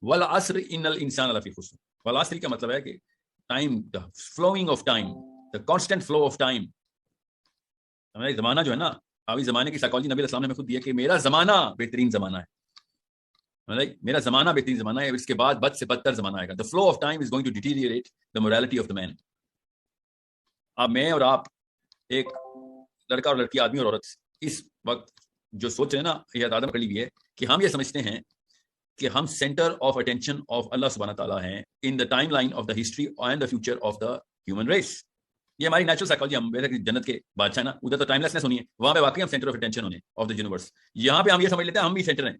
والعصر ان الانسان لفی خسر. والعصر کا مطلب ہے کہ time, the flowing of time, the constant flow of time. ہمارا زمانہ جو ہے نا, ابھی زمانے کی سائیکالوجی نبی علیہ السلام نے ہمیں خود دی ہے کہ میرا زمانہ بہترین زمانہ ہے, میرا زمانہ بہترین زمانہ ہے, اس کے بعد بد سے بدتر زمانہ آئے گا. The flow of time is going to deteriorate the morality of the man. اب میں اور آپ, ایک لڑکا اور لڑکی, آدمی اور عورت, اس وقت جو سوچ رہے ہیں نا, یہ آدم کر لی بھی ہے کہ ہم یہ سمجھتے ہیں کہ ہم سینٹر آف اٹینشن آف اللہ سبحانہ تعالیٰ ہیں in the timeline of the history and the future of the human race. یہ ہماری نیچرل سائیکالوجی. ہم جنت کے بادشاہ نا, ادھر تو ٹائم لیسنس ہونی ہے, وہاں پہ واقعی ہم سینٹر آف اٹینشن ہونے آف دا یونیورس. یہاں پہ ہم یہ سمجھ لیتے ہیں ہم بھی سینٹر ہیں.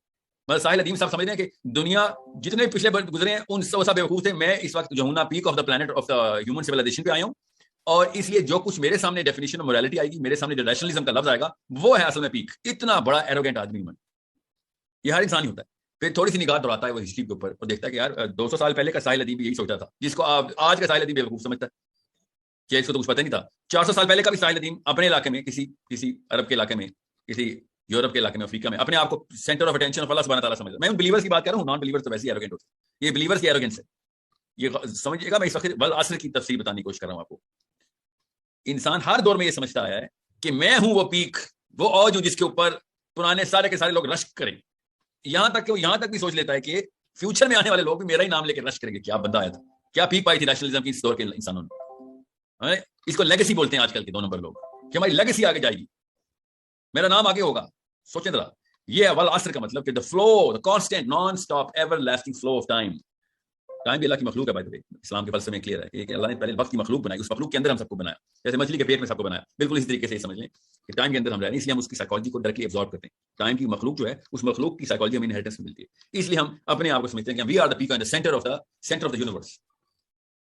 بس ساحل ادیم صاحب سمجھتے ہیں کہ دنیا جتنے پچھلے گزرے ہیں ان سب بیوقوف تھے. میں اس وقت جو ہوں نا, peak of the planet of the human civilization پہ آیا ہوں, اور اس لیے جو کچھ میرے سامنے ڈیفینیشن آف موریلٹی آئے گی, میرے سامنے جو ریشنلزم کا لفظ آئے گا, وہ ہے اصل میں پیک. اتنا بڑا ایروگینٹ آدمی میں, یہ ہر انسان ہی ہوتا ہے. پھر تھوڑی سی نگاہ دوڑاتا ہے وہ ہسٹری کے اوپر اور دیکھتا ہے کہ یار 200 سال پہلے کا ساحل ادیب یہی سوچتا تھا, جس کو آج کا ساحل ادیب بیوقوف سمجھتا ہے کہ اس کو تو کچھ پتہ نہیں تھا. 400 سال پہلے کا بھی ساحل ادیب اپنے علاقے میں, کسی عرب کے علاقے میں, کسی یورپ کے علاقے میں, افریقہ میں, اپنے آپ کو سینٹر آف اٹینشن آف اللہ سبحانہ تعالیٰ سمجھتا ہے. میں ان بلیورز کی بات کر رہا ہوں, نان بلیورز تو ویسے ہی ایروگینٹ ہوتے ہیں. یہ بلیورز کی ایروگینس ہے, یہ سمجھیے گا. میں اس وقت والعصر کی تفسیر بتانے کی کوشش کر رہا ہوں آپ کو. انسان ہر دور میں یہ سمجھتا ہے کہ میں ہوں وہ پیک, وہ اوج ہوں جس کے اوپر پرانے سارے کے سارے لوگ رشک کریں. یہاں تک کہ وہ یہاں تک بھی سوچ لیتا ہے کہ فیوچر میں آنے والے لوگ بھی میرا ہی نام لے کے رش کریں گے. کیا بندہ آیا تھا, کیا پیک پائی تھی نیشنلزم کی اس دور کے انسانوں نے. اس کو لیگیسی بولتے ہیں آج کل کے 2 نمبر لوگ, کہ ہماری لیگیسی آگے جائے گی, میرا نام آگے ہوگا. سوچیں ذرا, یہ والعصر کا مطلب کہ the flow, the constant, non-stop, everlasting flow of time. Time بھی اللہ کی مخلوق ہے. بائی دی وے, اسلام کے فلسفے میں کلیئر ہے کہ اللہ نے پہلے وقت کی مخلوق بنائی, اس مخلوق کے اندر ہم سب کو بنایا, جیسے مچھلی کے پیٹ میں سب کو بنایا. بالکل اسی طریقے سے یہ سمجھ لیں کہ ٹائم کے اندر ہم رہ رہے ہیں, اس لیے ہم اس کی سائیکالوجی کو ڈائریکٹلی ایبزارب کرتے ہیں. ٹائم کی مخلوق جو ہے, اس مخلوق کی سائیکالوجی ہمیں انہیریٹنس میں ملتی ہے, اس لیے ہم اپنے آپ کو سمجھتے ہیں کہ we are the peak and the centre of the universe.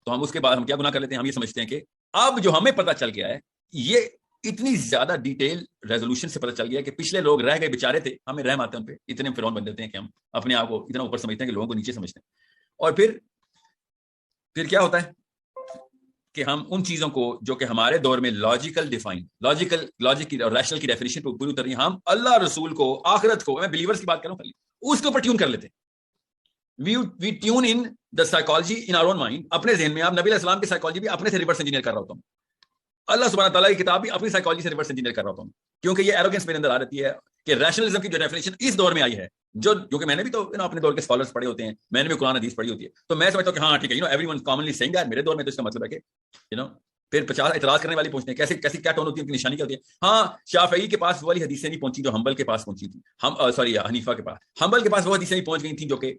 تو ہم اس کے بعد ہم کیا گناہ کر لیتے ہیں, ہم یہ سمجھتے ہیں کہ اب جو ہمیں پتہ چل گیا ہے, یہ اتنی زیادہ ڈیٹیل ریزولوشن سے پتہ چل گیا کہ پچھلے لوگ رہ گئے بیچارے تھے, ہمیں رحم آتے ہیں ان پہ, اتنے فرعون بن دیتے ہیں کہ ہم اپنے آپ کو اتنا اوپر سمجھتے ہیں کہ لوگوں کو نیچے سمجھتے ہیں. اور پھر کیا ہوتا ہے کہ ہم ان چیزوں کو جو کہ ہمارے دور میں لاجیکل کی اور ریشنل کی ڈیفینیشن پہ پوری اترنی, ہم اللہ رسول کو, آخرت کو, میں بلیورز کی بات کروں خالی, اس کے اوپر ٹیون کر لیتے ہیں. We tune in the psychology in our own mind. اپنے ذہن میں آپ نبی علیہ السلام کی سائیکالوجی بھی اپنے سے ریورس انجینئر کر رہا ہوتا ہوں, اللہ سبحانہ تعالیٰ کی کتاب بھی اپنی سائیکالوجی سے ریورس انجینئر کر رہا ہوتا ہوں, کیونکہ یہ ایروگنس میرے اندر آ رہتی ہے کہ ریشنلزم کی جو ڈیفینیشن اس دور میں آئی ہے, جو کہ میں نے بھی تو اپنے دور کے اسکالرز پڑھے ہوتے ہیں, میں نے بھی قرآن حدیث پڑھی ہوتی ہے, تو میں سمجھتا ہوں کہ ہاں ٹھیک ہے, everyone commonly saying that, میرے دور میں تو اس کا مطلب ہے کہ پھر 50 اعتراض کرنے والی پوچھتے ہیں کیسی کیا ٹون ہوتی ہے, ان کی نشانی کیا ہوتی ہے. ہاں, شافعی کے پاس وہ والی حدیثیں نہیں پہنچی جو حنبل کے پاس پہنچی تھی, حنیفہ کے پاس, حنبل کے پاس وہ حدیثیں نہیں پہنچ گئی تھیں جو کہ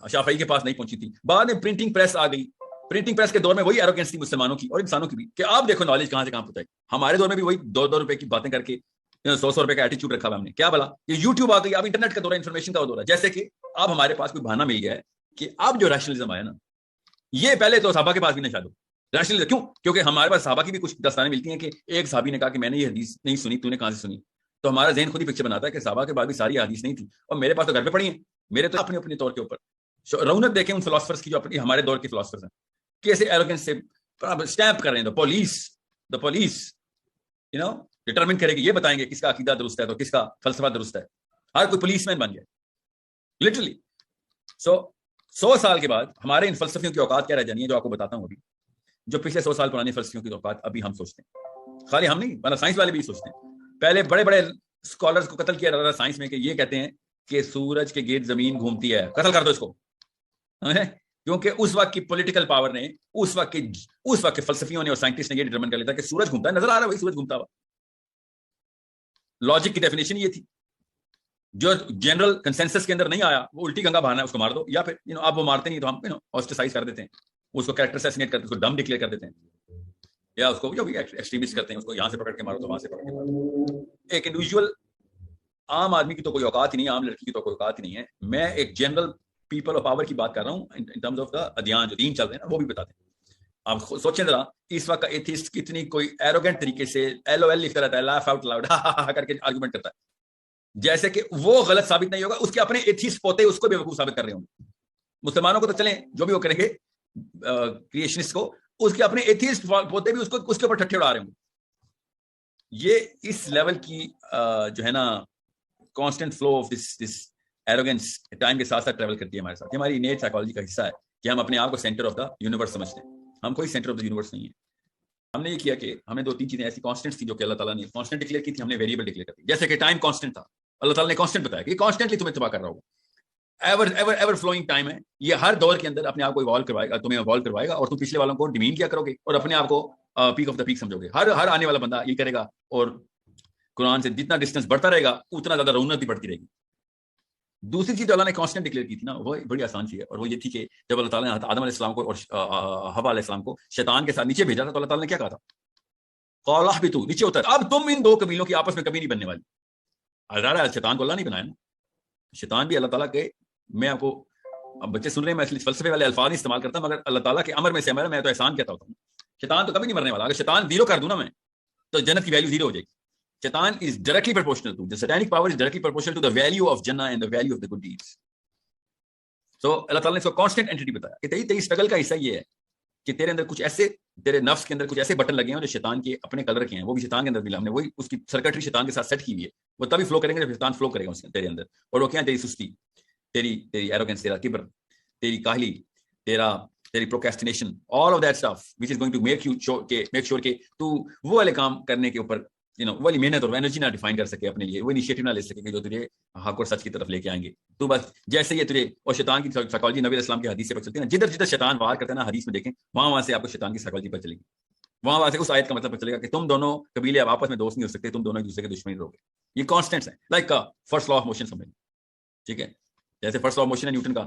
شافعی کے پاس نہیں پہنچی تھی. بعد میں پرنٹنگ پریس آ گئی, پرنٹنگ پریس کے دور میں وہی ایروگینس تھی مسلمانوں کی اور انسانوں کی بھی, کہ آپ دیکھو نالج کہاں سے کہاں پہنچائی. ہمارے دور میں بھی وہی 2 روپے کی باتیں کر کے 100 روپے کا ایٹیچیوڈ رکھا ہوا ہم نے. کیا بلا, یہ یوٹیوب آ گئی, اب انٹرنیٹ کا دور ہے, انفارمیشن کا دور ہے. جیسے کہ اب ہمارے پاس کوئی بہانہ مل گیا ہے کہ اب جو ریشنلزم آیا نا, یہ پہلے تو صحابہ کے پاس بھی نہ شاید ہو. ریشنلزم کیوں, کیونکہ ہمارے پاس صحابہ کی بھی کچھ داستانیں ملتی ہیں کہ ایک صحابی نے کہا کہ میں نے یہ حدیث نہیں سنی, تو نے کہاں سے سنی. تو ہمارا ذہن خود ہی پکچر بناتا ہے کہ صحابہ کے بعد بھی ساری حدیث نہیں تھی, اور میرے پاس تو گھر پہ پڑھی ہیں, میرے تو اپنے اپنے طور کے اوپر. رونق دیکھیں ان فلاسفرس کی جو اپنی ہمارے دور کے فلاسفرس ہیں, کیسے ایروگنس سے اسٹیمپ کر رہے ہیں. دا پولیس ڈٹرمن کرے گی, یہ بتائیں گے کس کا عقیدہ درست ہے تو کس کا فلسفہ درست ہے. ہر کوئی پولیس مین بن گیا لٹرلی. 100 سال کے بعد ہمارے ان فلسفیوں کی اوقات کیا رہ جانی ہے, جو آپ کو بتاتا ہوں ابھی. جو پچھلے 100 سال پرانے فلسفیوں کی اوقات ابھی ہم سوچتے ہیں, خالی ہم نہیں, مطلب سائنس والے بھی سوچتے ہیں. پہلے بڑے بڑے اسکالرز کو قتل کیا جاتا تھا سائنس میں, کہ یہ کہتے ہیں کہ سورج کے گرد زمین گھومتی ہے, قتل کر دو اس کو, کیونکہ اس وقت کی پولیٹیکل پاور نے, اس وقت کے فلسفیوں نے اور سائنٹسٹ نے یہ ڈٹرمن کر لیا تھا کہ سورج گھومتا ہے, نظر آ رہا ہے وہی سورج گھومتا ہوا. لاجک کی ڈیفینیشن یہ تھی, جو جنرل کنسنسس کے اندر نہیں آیا, وہ الٹی گنگا بہانا ہے, اس کو مار دو, یا پھر آپ وہ مارتے نہیں تو ہم آسٹرسائز کر دیتے ہیں, اس کو کریکٹر اسیسینیٹ کرتے ہیں, اس کو ڈم ڈکلیئر کر دیتے ہیں, یا اس کو جو بھی ایکسٹریمسٹ کرتے ہیں اس کو یہاں سے پکڑ کے مارو تو وہاں سے پکڑ کے مارو. ایک انڈیویجول عام آدمی کی تو کوئی اوقات ہی نہیں ہے, عام لڑکی کی تو کوئی اوقات ہی نہیں ہے. میں ایک جنرل پیپل آف پاور کی بات کر رہا ہوں ان ٹرمز آف دا ادیان, جو دین چل رہے ہیں نا, وہ بھی بتاتے ہیں. آپ سوچیں ذرا, اس وقت کا ایتھیسٹ کتنی کوئی ایروگنٹ طریقے سے LOL لکھتا رہتا ہے, لاف آؤٹ لاؤڈ کر کے آرگومنٹ کرتا ہے, جیسے کہ وہ غلط ثابت نہیں ہوگا, اس کے اپنے ایتھیسٹ پوتے اس کو بے وقوف ثابت کر رہے ہوں گے. مسلمانوں کو تو چلیں جو بھی وہ کریں گے کریشنسٹ کو, اس کے اپنے ایتھیسٹ پوتے بھی اس کے اوپر ٹھٹھے اڑا رہے ہوں گے. یہ اس لیول کی جو ہے نا constant flow of this arrogance time کے ساتھ ساتھ ٹریول کرتی ہے ہمارے ساتھ. یہ ہماری نیٹ سائیکالوجی کا حصہ ہے کہ ہم اپنے آپ کو سینٹر آف دا یونیورس سمجھتے ہیں. ہم کوئی سینٹر آف دا یونیورس نہیں ہے. ہم نے یہ کیا کہ ہمیں 2-3 چیزیں ایسی کانسٹنٹس تھی جو کہ اللہ تعالیٰ نے کانسٹنٹ ڈکلیئر کی تھی, ہم نے ویریبل ڈکلیئر کر دی. جیسے کہ ٹائم کانسٹنٹ تھا, اللہ تعالیٰ نے کانسٹنٹ بتایا کہ یہ کانسٹنٹلی تمہیں تباہ کر رہا ہوگا. ایور فلوئنگ ٹائم ہے, یہ ہر دور کے اندر اپنے آپ کو ایوالو کروائے گا, تمہیں ایوالو کروائے گا, اور تم پچھلے والوں کو ڈیمین کیا کرو گے اور اپنے آپ کو پیک آف دا پیک سمجھو گے. ہر آنے والا بندہ یہ کرے گا, اور قرآن سے جتنا ڈسٹینس بڑھتا رہے گا اتنا زیادہ رونت بھی بڑھتی رہے گی. دوسری چیز جو اللہ نے کانسٹنٹ ڈکلیئر کی تھی نا, وہ بڑی آسان چیز ہے, اور وہ یہ تھی کہ جب اللہ تعالیٰ نے آدم علیہ السلام کو اور حوا علیہ السلام کو شیطان کے ساتھ نیچے بھیجا تھا, تو اللہ تعالیٰ نے کیا کہا تھا, قال اهبطوا, نیچے اتر, اب تم ان 2 قبیلوں کی آپس میں کبھی نہیں بننے والی. ظاہر ہے شیطان کو اللہ نہیں بنایا نا, شیطان بھی اللہ تعالیٰ کے, میں آپ کو, اب بچے سن رہے ہیں میں اس لیے فلسفے والے الفاظ نہیں استعمال کرتا, مگر اللہ تعالیٰ کے امر میں سے امر ہے, میں تو احسان کہتا ہوتا ہوں. شیطان تو کبھی نہیں مرنے والا. اگر شیطان 0 کر دوں نا میں, تو جنت کی ویلیو 0 ہو جائے گی. شیطان is directly proportional to the satanic power is directly proportional to the value of Jannah and the value of the good deeds. So اللہ تعالیٰ نے اس کو کانسٹنٹ اینٹی بتایا کہ تیری اسٹرگل کا حصہ یہ ہے کہ تیرے اندر کچھ ایسے, تیرے نفس کے اندر کچھ ایسے بٹن لگے ہیں جو شیطان کے اپنے کلر کے ہیں, وہ بھی شیطان کے اندر ملا, ہم نے وہی اس کی سرکٹری شیطان کے ساتھ سیٹ کی ہوئی ہے. وہ تبھی فلو کریں گے جب شیطان فلو کرے گا اس تیرے اندر. اور وہ کیا ہے, تیری سستی, تیری ایروگنس, تیرا کبر, تیری کاہلی, تیری procrastination, all of that stuff which is going to make sure کہ تو وہ والے کام کرنے کے اوپر وہ والی محنت اور انرجی نہ ڈیفائن کر سکے اپنے لیے, وہ انیشیٹو نہ لے سکے کہ جو تجھے حق اور سچ کی طرف لے کے آئیں گے. تو بس جیسے یہ تجھے, اور شیطان کی سائیکالوجی نبی علیہ السلام کی حدیث سے پتہ چلتی ہے نا, جدھر شیطان وار کرتا ہے نا, حدیث میں دیکھیں, وہاں سے آپ کو شیطان کی سائیکالوجی پتہ چلے گی. وہاں سے اس آیت کا مطلب پتہ چلے گا کہ تم دونوں قبیلے اب آپس میں دوست نہیں ہو سکتے, تم دونوں ایک دوسرے کے دشمن رہو گے. یہ کانسٹنٹس ہیں, like first law of motion سمجھ, ٹھیک ہے, جیسے فرسٹ لا آف موشن ہے نیوٹن کا,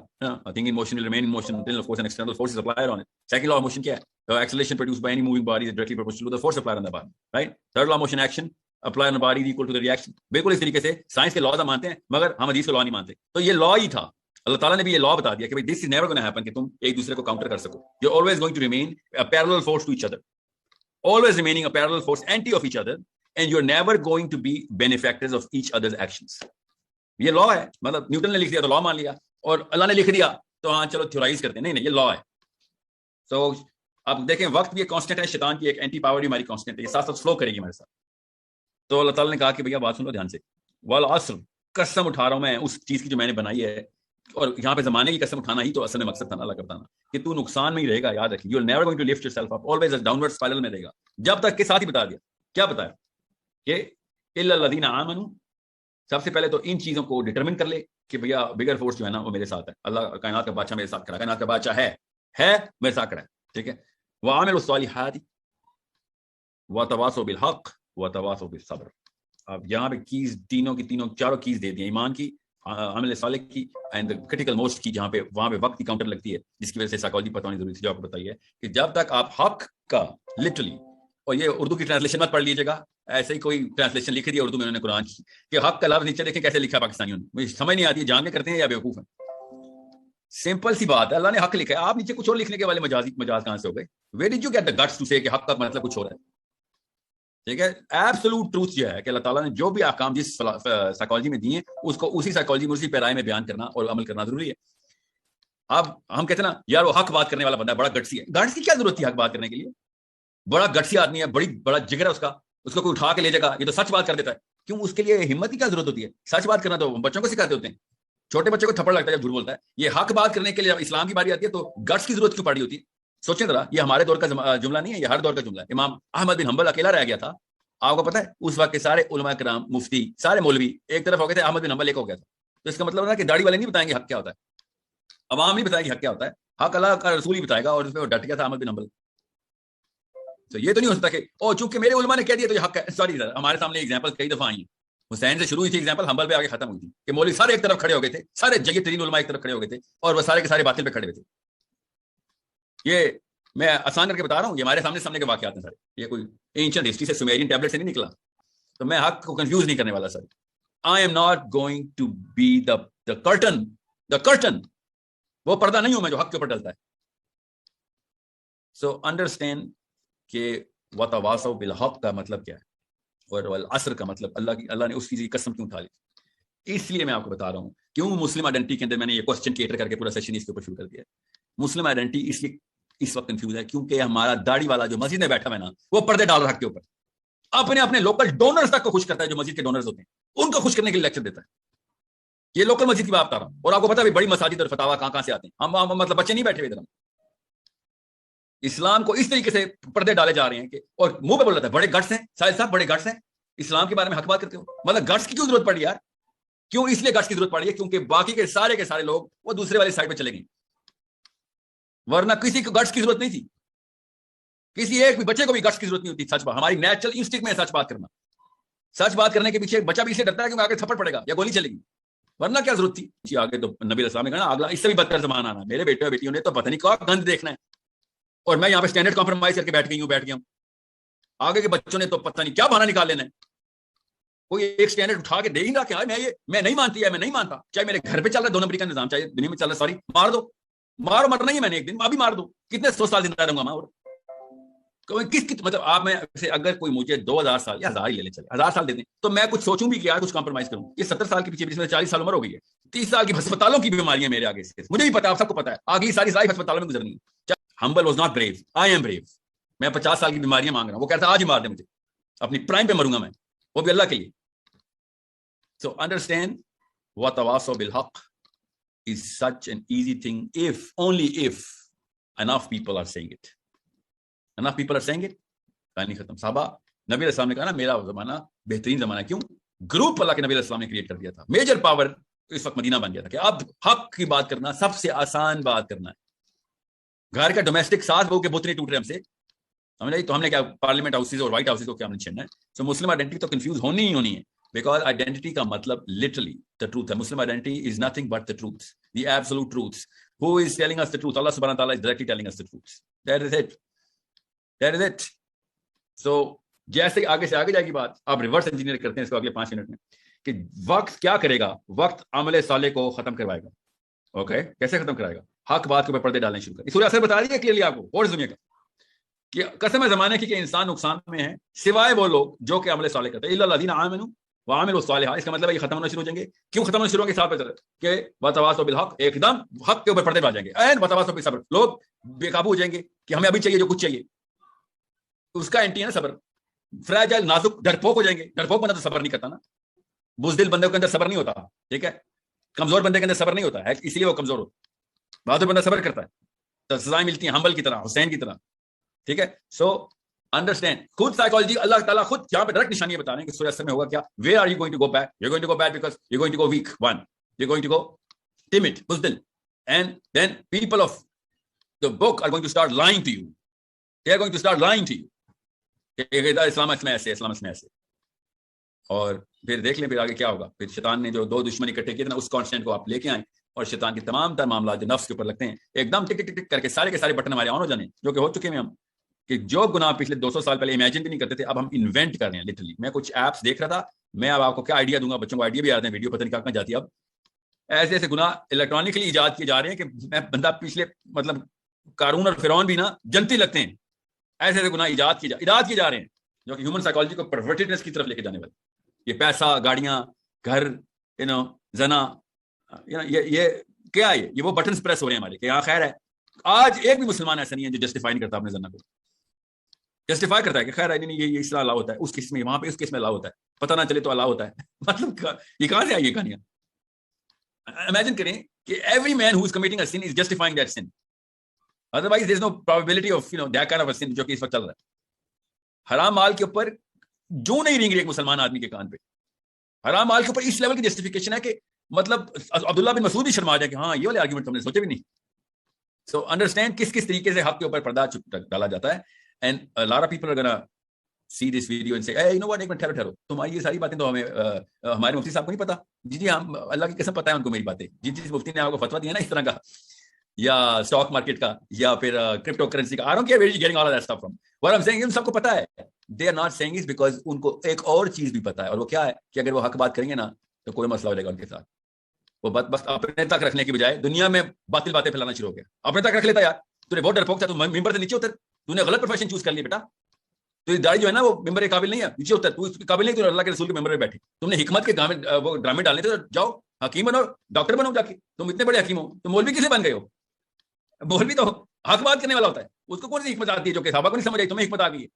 thing in motion will remain in motion until of course an external force is applied on it. Second law of motion کیا ہے, acceleration produced by any moving body is directly proportional to the force applied on the body, right? Third law of motion, action applied on the body is equal to the reaction. بالکل اس طریقے سے science کے laws ہم مانتے ہیں, مگر ہم حدیث کو لا نہیں مانتے. تو یہ لا ہی تھا, اللہ تعالیٰ نے بھی یہ لا بتا دیا کہ this is never going to happen کہ تم ایک دوسرے کو کاؤنٹر کر سکو. You're always going to remain a parallel force to each other, always remaining a parallel force anti of each other, and you're never going to be benefactors of each other's actions. یہ لا ہے, مطلب Newton نے لکھ دیا تو لا مان لیا, اور اللہ نے لکھ دیا تو ہاں چلو تھیورائز کرتے ہیں, نہیں یہ لا ہے. سو اب دیکھیں وقت بھی ایک کانسٹنٹ ہے, شیطان کی ایک اینٹی پاور بھی ہماری کانسٹنٹ ہے, یہ ساتھ ساتھ فلو کرے گی ہمارے ساتھ. تو اللہ تعالیٰ نے کہا کہ بھیا بات سن لو دھیان سے, والعصر, قسم اٹھا رہا ہوں میں اس چیز کی جو میں نے بنائی ہے, اور یہاں پہ زمانے کی قسم اٹھانا ہی تو اصل میں مقصد تھا نا اللہ کا بتانا کہ تو نقصان میں ہی رہے گا, یاد رکھیں, you will never going to lift yourself up, always a downward spiral میں رہے گا, جب تک کہ ساتھ ہی بتا دیا, کیا بتایا کہ الا الذین آمنوا, سب سے پہلے تو ان چیزوں کو ڈٹرمن کر لے کہ بھیا بگر فورس جو ہے نا وہ میرے ساتھ ہے, اللہ کائنات کا بادشاہ میرے ساتھ کھڑا ہے, کائنات کا بادشاہ ہے میرے ساتھ کھڑا ہے, ٹھیک ہے. وعاملوا الصالحات وتواصوا بالحق وتواصوا بالصبر. اب یہاں پہ کیز تینوں کی تینوں چاروں کیز دے دی, ایمان کی, عمل صالح کی, اینڈ کریٹیکل موسٹ کی, جہاں پہ وہاں پہ وقت کی کاؤنٹر لگتی ہے, جس کی وجہ سے سائیکالوجی پتہ ہونی ضروری تھی جو آپ کو بتائی ہے کہ جب تک آپ حق کا لٹرلی, اور یہ اردو کی ٹرانسلیشن مت پڑھ لیجیے گا, ایسے ہی کوئی ٹرانسلیشن لکھ دی اردو میں انہوں نے قرآن کی کہ حق کا لفظ نیچے دیکھیں کیسے لکھا ہے پاکستانیوں نے, مجھے سمجھ نہیں آتی ہے جان کے کرتے ہیں یا بیوقوف ہیں. سمپل سی بات ہے, اللہ نے حق لکھا ہے, آپ نیچے کچھ اور لکھنے کے والے مجاز کہاں سے ہو گئے. Where did you get the guts to say کہ حق کا مطلب کچھ اور ہے, ٹھیک ہے. ایبسولوٹ ٹروتھ یہ ہے کہ اللہ تعالیٰ نے جو بھی احکام جس سائیکالوجی میں دیے اس کو اسی سائیکالوجی میں اسی پیرائے میں بیان کرنا اور عمل کرنا ضروری ہے. اب ہم کہتے ہیں نا یار وہ حق بات کرنے والا بندہ ہے, بڑا گٹسی ہے. گٹس کی کیا ضرورت تھی حق بات کرنے کے لیے, بڑا گٹسی آدمی ہے, بڑا جگر ہے اس کو کوئی اٹھا کے لے جائے گا, یہ تو سچ بات کر دیتا ہے. کیوں, اس کے لیے ہمت کی کیا ضرورت ہوتی ہے, سچ بات کرنا تو بچوں کو سکھاتے ہوتے ہیں, چھوٹے بچے کو تھپڑ لگتا ہے جب جھوٹ بولتا ہے. یہ حق بات کرنے کے لیے جب اسلام کی باری آتی ہے تو گٹس کی ضرورت کیوں پڑی ہوتی ہے. سوچیں ذرا, یہ ہمارے دور کا جملہ نہیں ہے, یہ ہر دور کا جملہ ہے. امام احمد بن حنبل اکیلا رہ گیا تھا, آپ کو پتا ہے اس وقت کے سارے علماء کرام, مفتی, سارے مولوی ایک طرف ہو گئے تھے, احمد بن حنبل ایک ہو گیا تھا. تو اس کا مطلب ہے کہ داڑھی والے نہیں بتائیں گے حق کیا ہوتا ہے, عوام نہیں بتائے گی حق کیا ہوتا ہے, حق اللہ کا رسول ہی بتائے گا, اور اس پہ وہ ڈٹ گیا تھا احمد بن حنبل. تو یہ تو نہیں ہو سکتا کہ او چونکہ میرے علماء نے کہہ دیا تو یہ حق ہے. سوری سر, ہمارے سامنے ایگزامپل کئی دفعہ آئی ہیں, حسین سے شروع ہوئی تھی ایگزامپل, حنبل پہ آگے ختم ہوئی تھی کہ مولوی سارے ایک طرف کھڑے ہو گئے تھے, سارے جگہ ترین علماء ایک طرف کھڑے ہو گئے تھے, اور وہ سارے کے سارے باطل پہ کھڑے ہوئے تھے. یہ میں آسان کر کے بتا رہا ہوں, یہ ہمارے سامنے کے واقعات ہیں سارے, یہ کوئی اینشنٹ ہسٹری سے سومیرین ٹیبلٹ سے نہیں نکلا. تو میں حق کو کنفیوز نہیں کرنے والا sir. I am not going to be the curtain, وہ پردہ نہیں ہوں میں جو حق کے اوپر ڈلتا ہے. سو انڈرسٹینڈ کہ وتواصوا بالحق کا مطلب کیا ہے, اور والعصر کا مطلب اللہ نے اس چیز کی قسم کیوں اٹھا لی. اس لیے میں آپ کو بتا رہا ہوں کیوں مسلم آئیڈینٹی کے اندر میں نے یہ کوسچن کیٹر کر کے پورا سیشن اس کے اوپر شروع کر دیا ہے. مسلم آئیڈینٹی اس لیے اس وقت کنفیوز ہے کیونکہ ہمارا داڑھی والا جو مسجد میں بیٹھا ہے نا, وہ پردے ڈال رہا ہے حق کے اوپر, اپنے لوکل ڈونرز تک کو خوش کرتا ہے, جو مسجد کے ڈونرز ہوتے ہیں ان کو خوش کرنے کے لیے لیکچر دیتا ہے. یہ لوکل مسجد کی بات بتا رہا ہوں, اور آپ کو پتا ہے بڑی مساجد اور فتاوا کہاں سے آتے ہیں, ہم مطلب بچے نہیں بیٹھے ہوئے ادھر. اسلام کو اس طریقے سے پردے ڈالے جا رہے ہیں کہ, اور منہ پہ بول رہا تھا بڑے گٹس ہیں ساحل صاحب, بڑے گٹس ہیں, اسلام کے بارے میں حق بات کرتے ہو. مطلب گٹس کی کیوں ضرورت پڑی یار؟ کیوں اس لیے گٹس کی ضرورت پڑی ہے کیونکہ باقی کے سارے لوگ وہ دوسرے والی سائڈ پہ چلے گئے, ورنہ کسی کو گٹس کی ضرورت نہیں تھی. کسی ایک بھی بچے کو بھی گٹس کی ضرورت نہیں ہوتی. سچ بات, ہماری نیچرل انسٹنکٹ میں سچ بات کرنا. سچ بات کرنے کے پیچھے بچہ بھی اسے ڈرتا ہے کہ آگے تھپڑ پڑے گا یا گولی چلے گی, ورنہ کیا ضرورت تھی. جی آگے تو نبی علیہ السلام نے کہا اگلا اس سے بھی بدتر زمانہ آنا, میرے بیٹے اور بیٹیوں نے تو پتہ نہیں کہا گند دیکھنا ہے, اور میں یہاں پہ اسٹینڈرڈ کمپرومائز کر کے بیٹھ گیا ہوں. آگے کے بچوں نے تو پتہ نہیں کیا بہانہ نکال لینا ہے. کوئی ایک اسٹینڈرڈ اٹھا کے دے ہی رہا کہ میں نہیں مانتی ہے, میں نہیں مانتا, چاہے میرے گھر پہ چل رہا ہے 2 نمبری کا نظام, چاہے دنیا میں چل رہا ہے, سوری مار دو, مرنا ہی ہے میں نے ایک دن, ابھی مار دو, کتنے 100 سال زندہ رہوں گا میں. اور کس مطلب آپ میں سے اگر کوئی مجھے 2000 سال یا 1000 ہی لے لے, چلے 1000 سال دے دیں, تو میں کچھ سوچوں بھی کہ یار کچھ کمپرومائز کروں. یہ 70 سال کے پیچھے میں 40 سال عمر ہو گئی ہے, 30 سال کی ہسپتالوں کی بیماریاں میرے آگے سے, مجھے بھی پتا ہے, آپ سب کو پتا ہے, اگلی ساری لائف ہسپتالوں میں گزرنی ہے. Humble was not brave, I am brave. میں 50 سال کی بیماریاں مانگ رہا ہوں, وہ کہتا ہے آج ہی مار دے مجھے, اپنی پرائم پہ مروں گا میں, وہ بھی اللہ کے لیے. So understand وَتَوَاصَوْا بِالْحَقِّ is such an easy thing only if enough people are saying it. Enough people are saying it. کہانی ختم. صحابہ نبی علیہ السلام نے کہا نا میرا زمانہ بہترین زمانہ. کیوں؟ گروپ اللہ کے نبی علیہ السلام نے کریٹ کر دیا تھا. میجر پاور اس وقت مدینہ بن گیا تھا کہ اب حق کی بات کرنا سب سے آسان بات کرنا ہے. گھر کا ڈومیسٹک ساز بہو کے بت نہیں ٹوٹ رہے ہم سے, تو ہم نے کیا پارلیمنٹ ہاؤسز اور وائٹ ہاؤسز کو کیا ہم نے چھیڑنا ہے. سو مسلم آئیڈینٹی تو کنفیوز ہونی ہی ہونی ہے, because identity کا مطلب literally the truth ہے. Muslim identity is nothing but the truth, the absolute truth. Who is telling us the truth? Allah subhanahu wa ta'ala is directly telling us the truth. That is it. That is it. So جیسے آگے سے آگے جائے گی بات, آپ reverse engineer کرتے ہیں اس کو اگلے 5 منٹ میں, کہ وقت کیا کرے گا. وقت عمل صالح کو ختم کروائے گا. اوکے, کیسے ختم کرائے گا؟ حق بات کے اوپر پردے ڈالنے شروع کر. سورہ اثر بتا رہی ہے کلیئرلی آپ کو, اور دنیا کا کہ قسم ہے زمانے کی کہ انسان نقصان میں ہے سوائے وہ لوگ جو کہ عمل صالح کرتے ہیں. الا الذین آمنوا وعملوا الصالحات. اس کا مطلب ہے یہ ختم ہونا شروع ہو جائیں گے. کیوں ختم ہونا شروع ہوں گے؟ صاحب کہ وتواصوا بالحق, ایک دم حق کے اوپر پردے ڈال جائیں گے. این وتواصوا بالصبر, لوگ بے قابو ہو جائیں گے کہ ہمیں ابھی چاہیے جو کچھ چاہیے. اس کا اینٹی ہے نا صبر. فریجائل, نازک, ڈرپوک ہو جائیں گے. ڈرپوک بندہ تو صبر نہیں کرتا نا. بزدل بندے کے اندر صبر نہیں ہوتا, ٹھیک ہے. کمزور بندے کے اندر صبر نہیں ہوتا ہے, اس لیے وہ کمزور ہوتا ہے. بہادر بندہ صبر کرتا ہے تو سزائیں ملتی ہیں, حنبل کی طرح, حسین کی طرح, ٹھیک ہے. سو انڈرسٹینڈ, خود سائیکالوجی اللہ تعالیٰ خود یہاں پہ ڈائریکٹ نشانیاں بتا رہے ہیں کہ سورہ اثر میں ہوگا کیا. Where are you going to go back? You going to go back because you going to go weak, when you going to go timid, بزدل, and then people of the book are going to start lying to you. They are going to start lying to you. اسلام اس میں ایسے, اسلام اس میں ایسے. اور پھر دیکھ لیں پھر آگے کیا ہوگا. پھر شیطان نے جو 2 دشمن اکٹھے کیے تھے نا, اس کانسٹینٹ کو آپ لے کے آئیں, اور شیطان کے تمام تر معاملات جو نفس کے اوپر لگتے ہیں ایک دم ٹک ٹک ٹک کر کے سارے کے سارے بٹن ہمارے آن ہو جانے, جو کہ ہو چکے ہیں. ہم کہ جو گناہ پچھلے 200 سال پہلے امیجن بھی نہیں کرتے تھے, اب ہم انوینٹ کر رہے ہیں لٹرلی. میں کچھ ایپس دیکھ رہا تھا, میں اب آپ کو کیا آئیڈیا دوں گا, بچوں کو آئیڈیا بھی آتے ہیں, ویڈیو پتہ نہیں کہاں جاتی ہے. اب ایسے ایسے گناہ الیکٹرانکلی ایجاد کیے جا رہے ہیں کہ میں بندہ پچھلے مطلب قارون اور فرعون بھی نا جنتی لگتے ہیں. ایسے ایسے گناہ ایجاد کیے جا رہے ہیں جو کہ ہیومن سائیکالوجی کو پرورٹیڈنس کی طرف لے کے جانے والے. یہ پیسہ, گاڑیاں, گھر, زنا, یہ کیا ہے, یہ وہ بٹنز پریس ہو رہے ہیں ہمارے کہ یہاں خیر ہے. آج ایک بھی مسلمان ایسا نہیں ہے جو جسٹیفائی نہیں کرتا اپنے زنا کو. جسٹیفائی کرتا ہے کہ خیر ہے, نہیں یہ اس طرح اللہ ہوتا ہے, اس کس میں وہاں پہ اس کس میں اللہ ہوتا ہے, پتہ نہ چلے تو اللہ ہوتا ہے. مطلب یہ کہاں سے آئی یہ کہانیاں؟ امیجن کریں کہ every man who is committing a sin is justifying that sin. Otherwise there is no probability of that kind of a sin جو کہ اس وقت چل رہا ہے. حرام مال کے اوپر جو نہیں رینگ رہی ایک مسلمان آدمی کے کان پہ. حرام مال کے اوپر اس لیول کی جسٹیفیکیشن ہے کہ مطلب عبداللہ بن مسعود بھی شرما جائے کہ ہاں یہ والے آرگومنٹ ہم نے سوچے بھی نہیں. سو انڈرسٹینڈ کس طریقے سے حق کے اوپر پردہ ڈالا جاتا ہے. And a lot of people are gonna see this video and say, hey, you know what, ایک منٹ ٹھہرو, تمہاری یہ ساری باتیں تو ہمیں ہمارے مفتی صاحب کو نہیں پتا. جی ہم اللہ کی قسم پتہ ہے ان کو میری باتیں. جس مفتی نے آپ کو فتویٰ دیا نا اس طرح کا, یا اسٹاک مارکیٹ کا, یا پھر کرپٹو کرنسی کا, I don't care where you're getting all of that stuff from. What I'm saying, ان سب کو پتا ہے. They are not saying it because ان کو ایک اور چیز بھی پتا ہے, اور وہ کیا ہے کہ اگر وہ حق بات کریں گے نا تو کوئی مسئلہ ہو جائے گا ان کے ساتھ. وہ بس اپنے تک رکھنے کی بجائے دنیا میں باطل باتیں پھیلانا شروع ہو گیا. اپنے تک رکھ لیتا یار, تو نے بہت ڈرپوک تھا, تو ممبر سے نیچے اتر, تو نے غلط پروفیشن چوز کر لی بیٹا. تو یہ داڑھی جو ہے نا وہ ممبر کے قابل نہیں ہے, نیچے اتر, تو اس کے قابل نہیں, تو اللہ کے رسول کے ممبر میں بیٹھے. تم نے حکمت کے وہ ڈرامے ڈالنے تھے, جاؤ حکیم بنو, ڈاکٹر بنو جا کے. تم اتنے بڑے حکیم ہو, تو مولوی کسے بن گئے ہو؟ مولوی تو حق بات کرنے والا ہوتا ہے, اس کو کون سی حکمت آتی ہے جو کہ صحابہ کو نہیں سمجھ آئی, تمہیں حکمت آ گئی ہے.